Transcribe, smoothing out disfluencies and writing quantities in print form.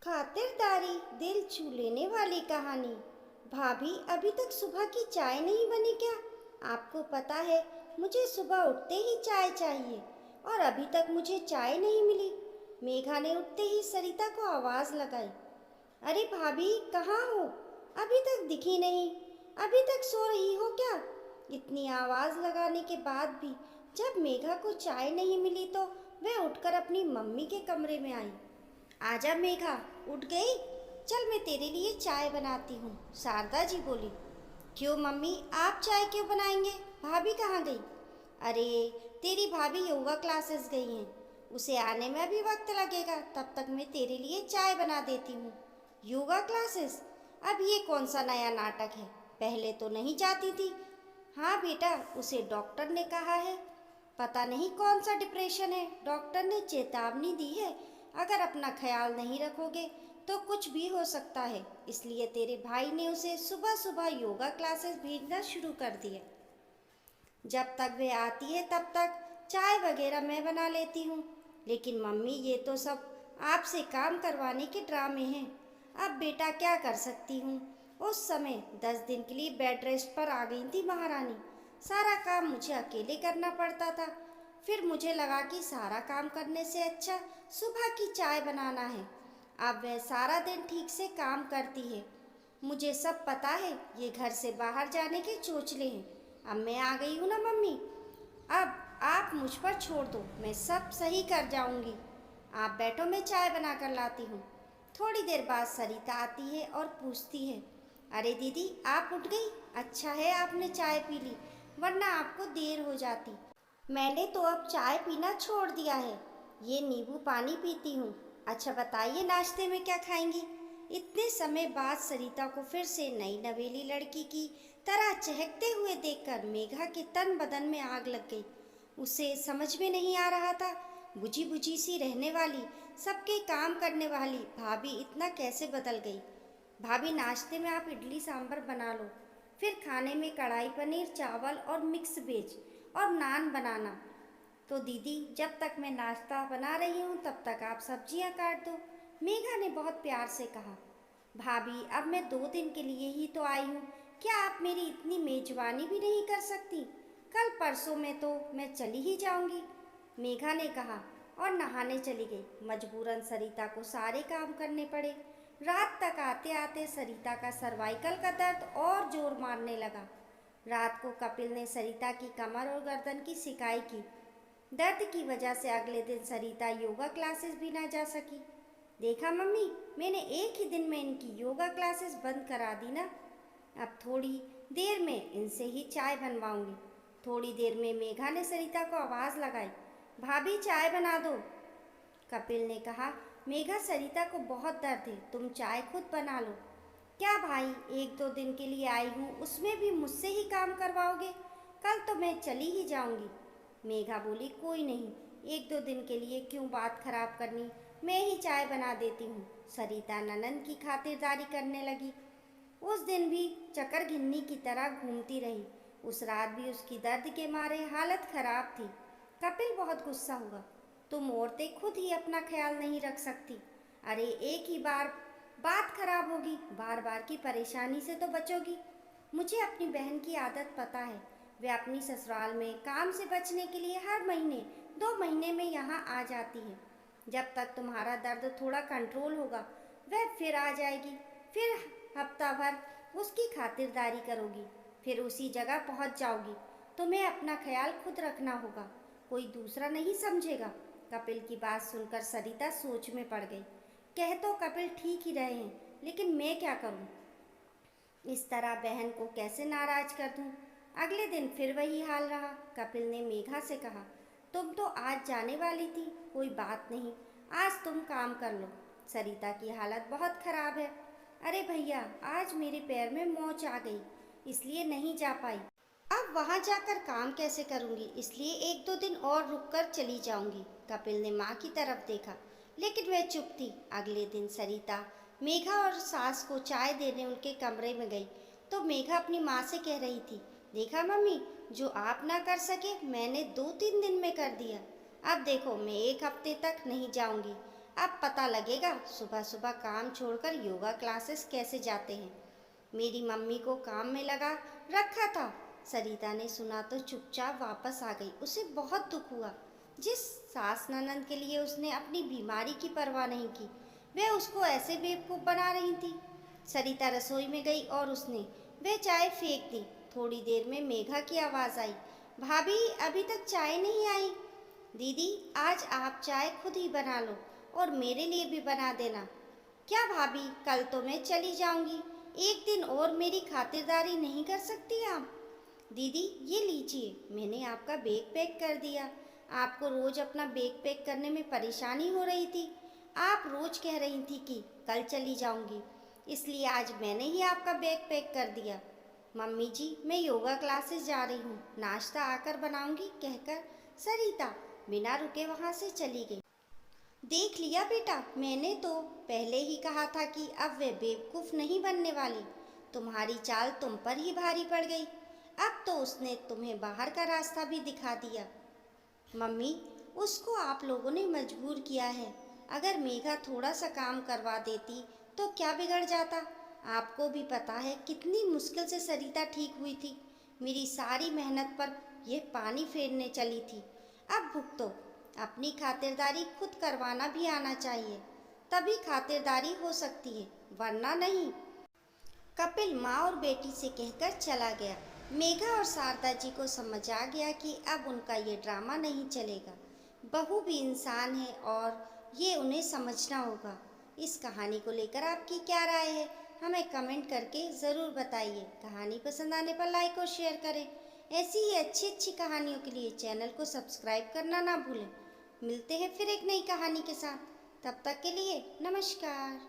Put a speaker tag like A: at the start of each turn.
A: खातिरदारी दिल छू लेने वाली कहानी। भाभी अभी तक सुबह की चाय नहीं बनी क्या? आपको पता है मुझे सुबह उठते ही चाय चाहिए और अभी तक मुझे चाय नहीं मिली। मेघा ने उठते ही सरिता को आवाज लगाई। अरे भाभी कहाँ हो? अभी तक दिखी नहीं। अभी तक सो रही हो क्या? इतनी आवाज लगाने के बाद भी जब मेघा को चाय नहीं मिली तो वह उठकर अपनी मम्मी के कमरे में आई। आजा मेघा, उठ गई? चल मैं तेरे लिए चाय बनाती हूँ, शारदा जी बोली। क्यों मम्मी, आप चाय क्यों बनाएंगे? भाभी कहाँ गई? अरे तेरी भाभी योगा क्लासेस गई हैं, उसे आने में अभी वक्त लगेगा, तब तक मैं तेरे लिए चाय बना देती हूँ। योगा क्लासेस? अब ये कौन सा नया नाटक है? पहले तो नहीं जाती थी। हाँ बेटा, उसे डॉक्टर ने कहा है। पता नहीं कौन सा डिप्रेशन है, डॉक्टर ने चेतावनी दी है, अगर अपना ख्याल नहीं रखोगे तो कुछ भी हो सकता है, इसलिए तेरे भाई ने उसे सुबह सुबह योगा क्लासेस भेजना शुरू कर दिया। जब तक वे आती है तब तक चाय वगैरह मैं बना लेती हूँ। लेकिन मम्मी ये तो सब आपसे काम करवाने के ड्रामे हैं। अब बेटा क्या कर सकती हूँ? उस समय 10 दिन के लिए बेड रेस्ट पर आ गई थी महारानी। सारा काम मुझे अकेले करना पड़ता था। फिर मुझे लगा कि सारा काम करने से अच्छा सुबह की चाय बनाना है। अब वह सारा दिन ठीक से काम करती है। मुझे सब पता है, ये घर से बाहर जाने के चोचले हैं। अब मैं आ गई हूँ ना मम्मी, अब आप मुझ पर छोड़ दो, मैं सब सही कर जाऊंगी। आप बैठो, मैं चाय बना कर लाती हूँ। थोड़ी देर बाद सरिता आती है और पूछती है, अरे दीदी आप उठ गई? अच्छा है आपने चाय पी ली, वरना आपको देर हो जाती। मैंने तो अब चाय पीना छोड़ दिया है, ये नींबू पानी पीती हूँ। अच्छा बताइए नाश्ते में क्या खाएंगी? इतने समय बाद सरिता को फिर से नई नवेली लड़की की तरह चहकते हुए देखकर मेघा के तन बदन में आग लग गई। उसे समझ में नहीं आ रहा था, बुझी बुझी सी रहने वाली, सबके काम करने वाली भाभी इतना कैसे बदल गई। भाभी नाश्ते में आप इडली सांभर बना लो, फिर खाने में कढ़ाई पनीर चावल और मिक्स वेज और नान बनाना। तो दीदी जब तक मैं नाश्ता बना रही हूँ तब तक आप सब्जियाँ काट दो, मेघा ने बहुत प्यार से कहा। भाभी अब मैं 2 दिन के लिए ही तो आई हूँ, क्या आप मेरी इतनी मेजबानी भी नहीं कर सकती? कल परसों में तो मैं चली ही जाऊंगी, मेघा ने कहा और नहाने चली गई। मजबूरन सरिता को सारे काम करने पड़े। रात तक आते आते सरिता का सर्वाइकल का दर्द और जोर मारने लगा। रात को कपिल ने सरिता की कमर और गर्दन की सिकाई की। दर्द की वजह से अगले दिन सरिता योगा क्लासेस भी ना जा सकी। देखा मम्मी, मैंने एक ही दिन में इनकी योगा क्लासेस बंद करा दी ना। अब थोड़ी देर में इनसे ही चाय बनवाऊंगी। थोड़ी देर में मेघा ने सरिता को आवाज़ लगाई, भाभी चाय बना दो। कपिल ने कहा, मेघा सरिता को बहुत दर्द है, तुम चाय खुद बना लो। क्या भाई, 1-2 दिन के लिए आई हूँ, उसमें भी मुझसे ही काम करवाओगे? कल तो मैं चली ही जाऊंगी। मेघा बोली, कोई नहीं, 1-2 दिन के लिए क्यों बात खराब करनी, मैं ही चाय बना देती हूँ। सरिता ननंद की खातिरदारी करने लगी। उस दिन भी चकर घिन्नी की तरह घूमती रही। उस रात भी उसकी दर्द के मारे हालत खराब थी। कपिल बहुत गुस्सा हुआ, तुम औरतें खुद ही अपना ख्याल नहीं रख सकती। अरे एक ही बार बात खराब होगी, बार बार की परेशानी से तो बचोगी। मुझे अपनी बहन की आदत पता है, वे अपनी ससुराल में काम से बचने के लिए हर महीने 2 महीने में यहाँ आ जाती है। जब तक तुम्हारा दर्द थोड़ा कंट्रोल होगा वह फिर आ जाएगी, फिर हफ्ता भर उसकी खातिरदारी करोगी, फिर उसी जगह पहुँच जाओगी। तुम्हें अपना ख्याल खुद रखना होगा, कोई दूसरा नहीं समझेगा। कपिल की बात सुनकर सरिता सोच में पड़ गई। कह तो कपिल ठीक ही रहे हैं, लेकिन मैं क्या करूं? इस तरह बहन को कैसे नाराज कर दूं? अगले दिन फिर वही हाल रहा। कपिल ने मेघा से कहा, तुम तो आज जाने वाली थी, कोई बात नहीं, आज तुम काम कर लो। सरिता की हालत बहुत खराब है। अरे भैया, आज मेरे पैर में मोच आ गई, इसलिए नहीं जा पाई। अब वहाँ जाकर काम कैसे करूँगी, इसलिए 1-2 दिन और रुककर चली जाऊँगी। कपिल ने माँ की तरफ देखा, लेकिन वह चुप थी। अगले दिन सरिता मेघा और सास को चाय देने उनके कमरे में गई तो मेघा अपनी माँ से कह रही थी, देखा मम्मी, जो आप ना कर सके मैंने 2-3 दिन में कर दिया। अब देखो मैं 1 हफ्ते तक नहीं जाऊँगी। अब पता लगेगा सुबह सुबह काम छोड़कर योगा क्लासेस कैसे जाते हैं। मेरी मम्मी को काम में लगा रखा था। सरिता ने सुना तो चुपचाप वापस आ गई। उसे बहुत दुख हुआ। जिस सास ननद के लिए उसने अपनी बीमारी की परवाह नहीं की, वह उसको ऐसे बेवकूफ़ बना रही थी। सरिता रसोई में गई और उसने वह चाय फेंक दी। थोड़ी देर में मेघा की आवाज़ आई, भाभी अभी तक चाय नहीं आई। दीदी आज आप चाय खुद ही बना लो और मेरे लिए भी बना देना। क्या भाभी, कल तो मैं चली जाऊंगी, एक दिन और मेरी खातिरदारी नहीं कर सकती आप? दीदी ये लीजिए, मैंने आपका बैग पैक कर दिया। आपको रोज अपना बैग पैक करने में परेशानी हो रही थी। आप रोज कह रही थी कि कल चली जाऊंगी, इसलिए आज मैंने ही आपका बैग पैक कर दिया। मम्मी जी मैं योगा क्लासेस जा रही हूँ, नाश्ता आकर बनाऊंगी कहकर सरिता बिना रुके वहाँ से चली गई। देख लिया बेटा, मैंने तो पहले ही कहा था कि अब वे बेवकूफ़ नहीं बनने वाली। तुम्हारी चाल तुम पर ही भारी पड़ गई। अब तो उसने तुम्हें बाहर का रास्ता भी दिखा दिया। मम्मी उसको आप लोगों ने मजबूर किया है। अगर मेघा थोड़ा सा काम करवा देती तो क्या बिगड़ जाता? आपको भी पता है कितनी मुश्किल से सरिता ठीक हुई थी। मेरी सारी मेहनत पर यह पानी फेरने चली थी। अब भुगतो। अपनी खातिरदारी खुद करवाना भी आना चाहिए, तभी खातिरदारी हो सकती है, वरना नहीं। कपिल माँ और बेटी से कहकर चला गया। मेघा और शारदा जी को समझ आ गया कि अब उनका ये ड्रामा नहीं चलेगा। बहू भी इंसान है और ये उन्हें समझना होगा। इस कहानी को लेकर आपकी क्या राय है, हमें कमेंट करके ज़रूर बताइए। कहानी पसंद आने पर लाइक और शेयर करें। ऐसी ही अच्छी अच्छी कहानियों के लिए चैनल को सब्सक्राइब करना ना भूलें। मिलते हैं फिर एक नई कहानी के साथ। तब तक के लिए नमस्कार।